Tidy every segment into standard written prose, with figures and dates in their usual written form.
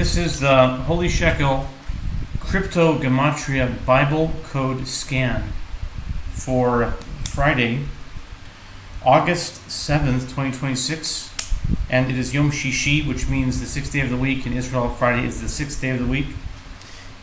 This is the Holy Shekel Crypto Gematria Bible Code Scan for Friday, August 7th, 2026, and it is Yom Shishi, which means the sixth day of the week. In Israel, Friday is the sixth day of the week.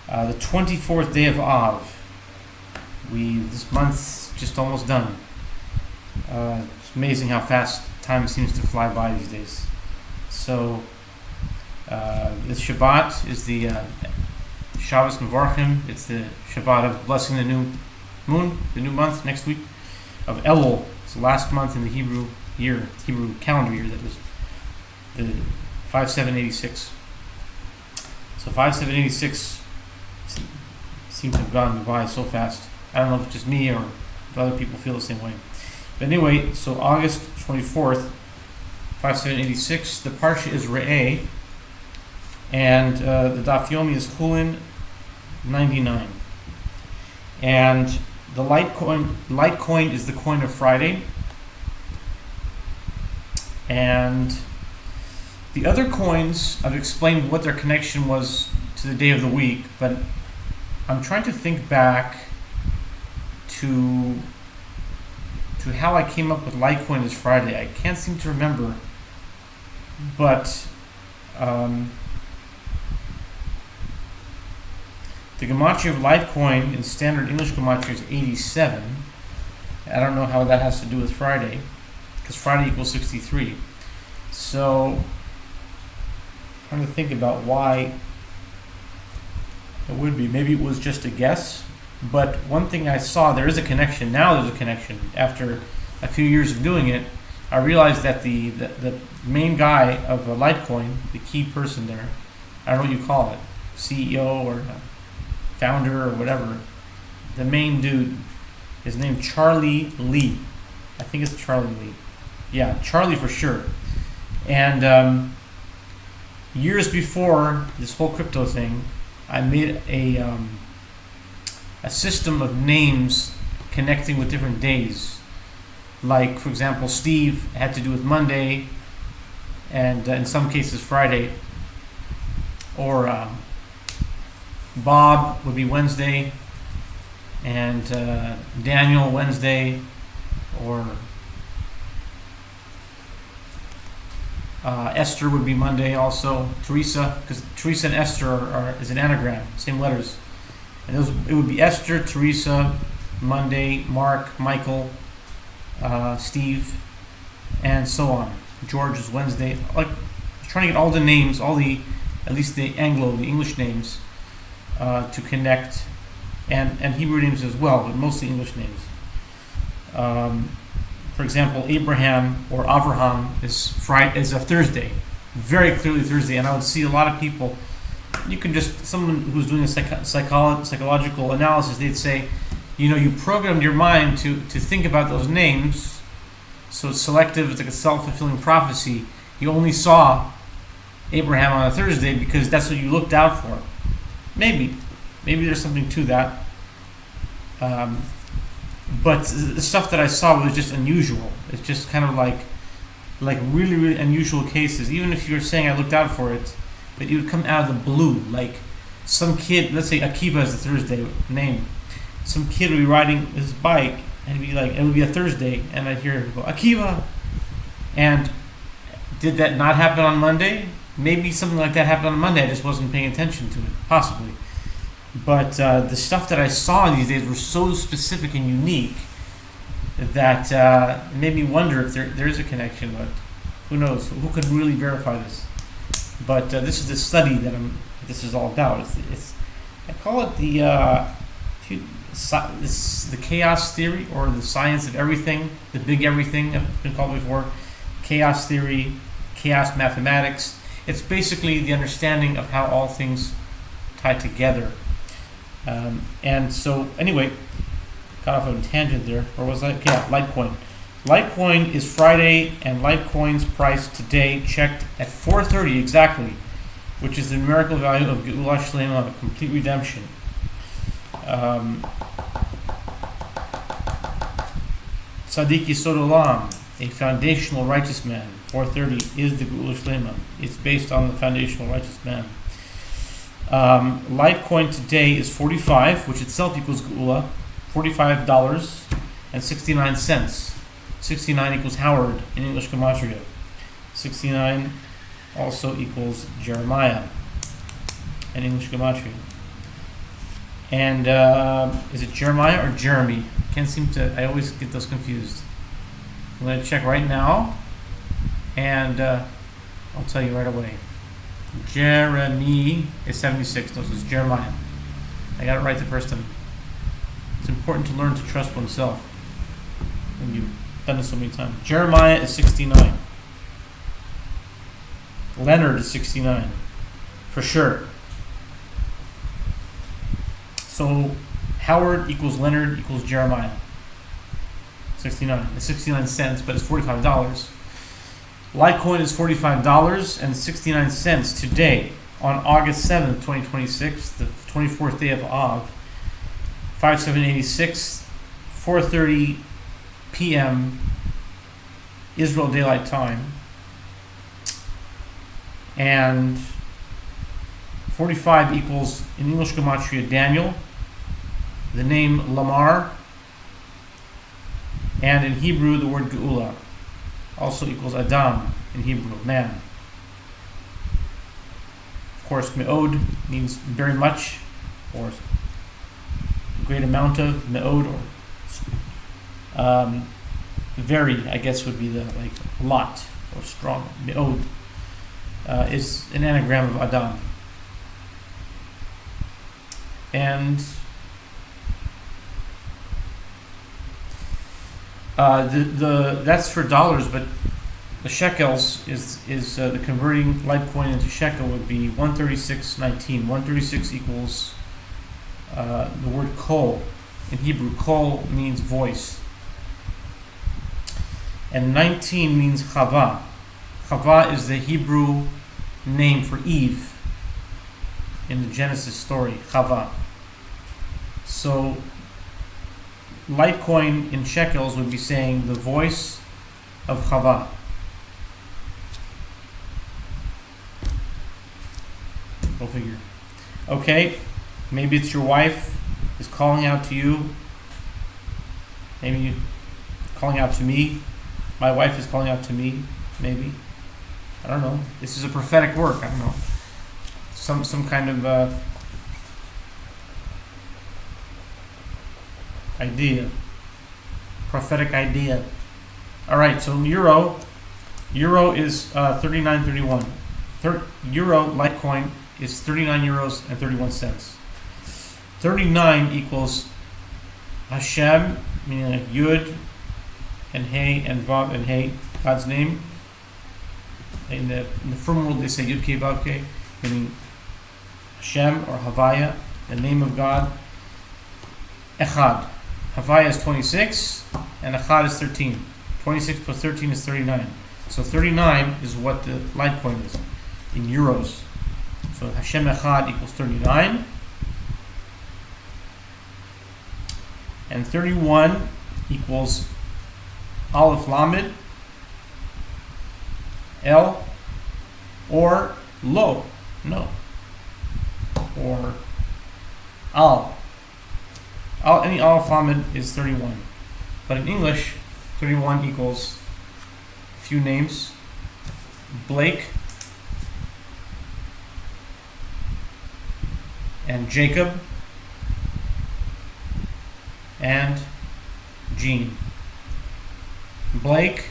The 24th day of Av. This month's just almost done. It's amazing how fast time seems to fly by these days. So, this Shabbat is the Shabbos Mevorchim. It's the Shabbat of blessing the new moon, the new month next week of Elul. It's the last month in the Hebrew calendar year. That is the 5786. So 5786 seems to have gone by so fast. I don't know if it's just me or if other people feel the same way. But anyway, so August 24th, 5786, the Parshat is Re'eh, and the Daf Yomi is Chullin 99. And the Litecoin is the coin of Friday. And the other coins, I've explained what their connection was to the day of the week, but I'm trying to think back to how I came up with Litecoin as Friday. I can't seem to remember, but the Gematria of Litecoin in standard English Gematria is 87. I don't know how that has to do with Friday, because Friday equals 63. So, I'm trying to think about why it would be. Maybe it was just a guess. But one thing I saw, there is a connection. Now there's a connection. After a few years of doing it, I realized that the main guy of Litecoin, the key person there, I don't know what you call it, CEO or founder or whatever, the main dude is named Charlie Lee. I think it's Charlie Lee. Yeah, Charlie for sure. And years before this whole crypto thing, I made a system of names connecting with different days. Like, for example, Steve had to do with Monday, and in some cases Friday. Or Bob would be Wednesday, and Daniel Wednesday, or Esther would be Monday also. Teresa, because Teresa and Esther is an anagram, same letters. And it would be Esther, Teresa, Monday, Mark, Michael, Steve, and so on. George is Wednesday. Like, trying to get all the names, at least the English names, to connect, and Hebrew names as well, but mostly English names. For example, Abraham or Avraham is a Thursday, very clearly Thursday, and I would see a lot of people. You can someone who's doing a psychological analysis, they'd say, you programmed your mind to think about those names, so it's selective, it's like a self-fulfilling prophecy. You only saw Abraham on a Thursday because that's what you looked out for. Maybe there's something to that. But the stuff that I saw was just unusual. It's just kind of like really, really unusual cases. Even if you're saying I looked out for it, but it would come out of the blue. Like some kid, let's say Akiva is the Thursday name. Some kid would be riding his bike, and it would be a Thursday, and I'd hear him go, Akiva! And did that not happen on Monday? Maybe something like that happened on Monday, I just wasn't paying attention to it, possibly. But the stuff that I saw these days were so specific and unique that made me wonder if there is a connection, but who knows? Who could really verify this? But this is the study that this is all about. I call it the chaos theory, or the science of everything, the big everything. I've been called before. Chaos theory, chaos mathematics. It's basically the understanding of how all things tie together. And so, anyway, got off on a tangent there. Where was I? Yeah, Litecoin. Litecoin is Friday, and Litecoin's price today checked at 4:30 exactly, which is the numerical value of Geula Shlema, complete redemption. Tzaddik Yisod Olam, a foundational righteous man. 4:30 is the Geula Shlema. It's based on the foundational righteous man. Litecoin today is 45, which itself equals Geula, $45.69. 69 equals Howard in English Gematria. 69 also equals Jeremiah in English Gematria. And is it Jeremiah or Jeremy? I always get those confused. I'm going to check right now, and I'll tell you right away. Jeremy is 76. No, it's Jeremiah. I got it right the first time. It's important to learn to trust oneself when you've done it so many times. Jeremiah is 69. Leonard is 69. For sure. So Howard equals Leonard equals Jeremiah. 69. It's 69 cents, but it's $45. Litecoin is $45.69 today on August 7th, 2026, the 24th day of Av, 5786, 4:30 p.m. Israel Daylight Time. And 45 equals, in English Gematria, Daniel, the name Lamar, and in Hebrew the word Geula also equals Adam in Hebrew, man. Of course, Meod means very much, or great amount of. Meod, or very, I guess would be the lot or strong. Meod is an anagram of Adam. And that's for dollars, but the shekels is the converting Litecoin into shekel would be 136.19. 136 equals the word kol in Hebrew. Kol means voice, and 19 means chava. Chava is the Hebrew name for Eve in the Genesis story. Chava. So Litecoin in shekels would be saying the voice of Chava. Go figure. Okay, maybe it's your wife is calling out to you. Maybe you calling out to me. My wife is calling out to me. Maybe. I don't know. This is a prophetic work. I don't know. Some kind of idea, prophetic idea. All right, so euro is 39.31. Euro Litecoin is 39 euros and 31 cents. 39 equals Hashem, meaning like Yud and Hey and Vav and Hey, God's name. In the firm world they say Yud Kei Vav Kei, meaning Hashem or Havaya, the name of God. Echad. Havaya is 26, and Echad is 13. 26 plus 13 is 39. So 39 is what the Litecoin is in euros. So Hashem Echad equals 39. And 31 equals Aleph Lamed, El, or Lo, no, or Al. Any Aleph Lamed is 31. But in English, 31 equals a few names: Blake and Jacob and Jean. Blake,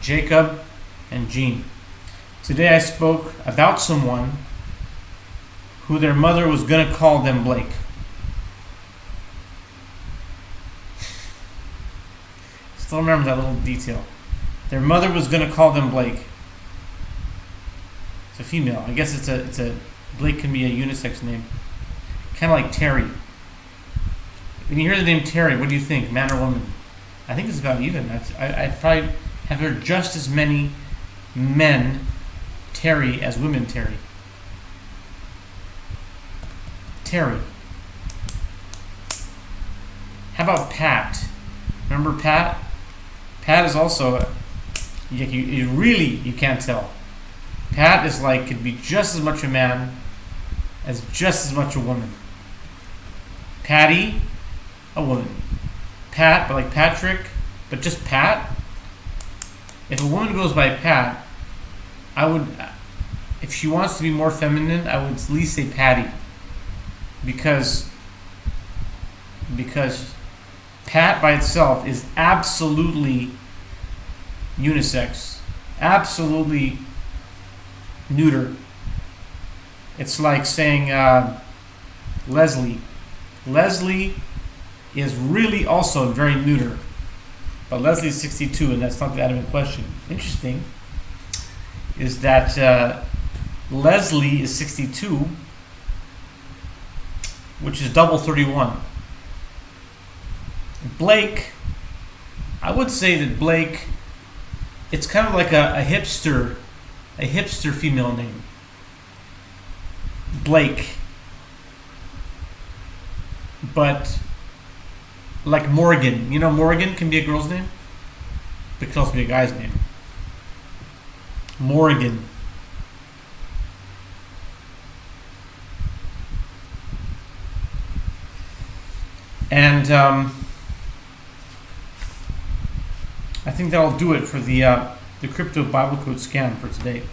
Jacob, and Jean. Today I spoke about someone who their mother was going to call them Blake. Still remember that little detail. Their mother was going to call them Blake. It's a female. I guess it's a Blake can be a unisex name. Kind of like Terry. When you hear the name Terry, what do you think? Man or woman? I think it's about even. I probably have heard just as many men Terry as women Terry. Terry. How about Pat? Remember Pat? Pat is also you can't tell. Pat is could be just as much a man as just as much a woman. Patty, a woman. Pat, but like Patrick, but just Pat. If a woman goes by Pat, I would, if she wants to be more feminine, I would at least say Patty. Because Pat by itself is absolutely unisex. Absolutely neuter. It's like saying Leslie. Leslie is really also very neuter. But Leslie is 62, and that's not the adamant question. Interesting is that Leslie is 62, which is double 31. Blake, I would say that Blake, it's kind of like a hipster female name. Blake. But like Morgan. You know, Morgan can be a girl's name, but it can also be a guy's name. Morgan. And I think that'll do it for the crypto Bible code scan for today.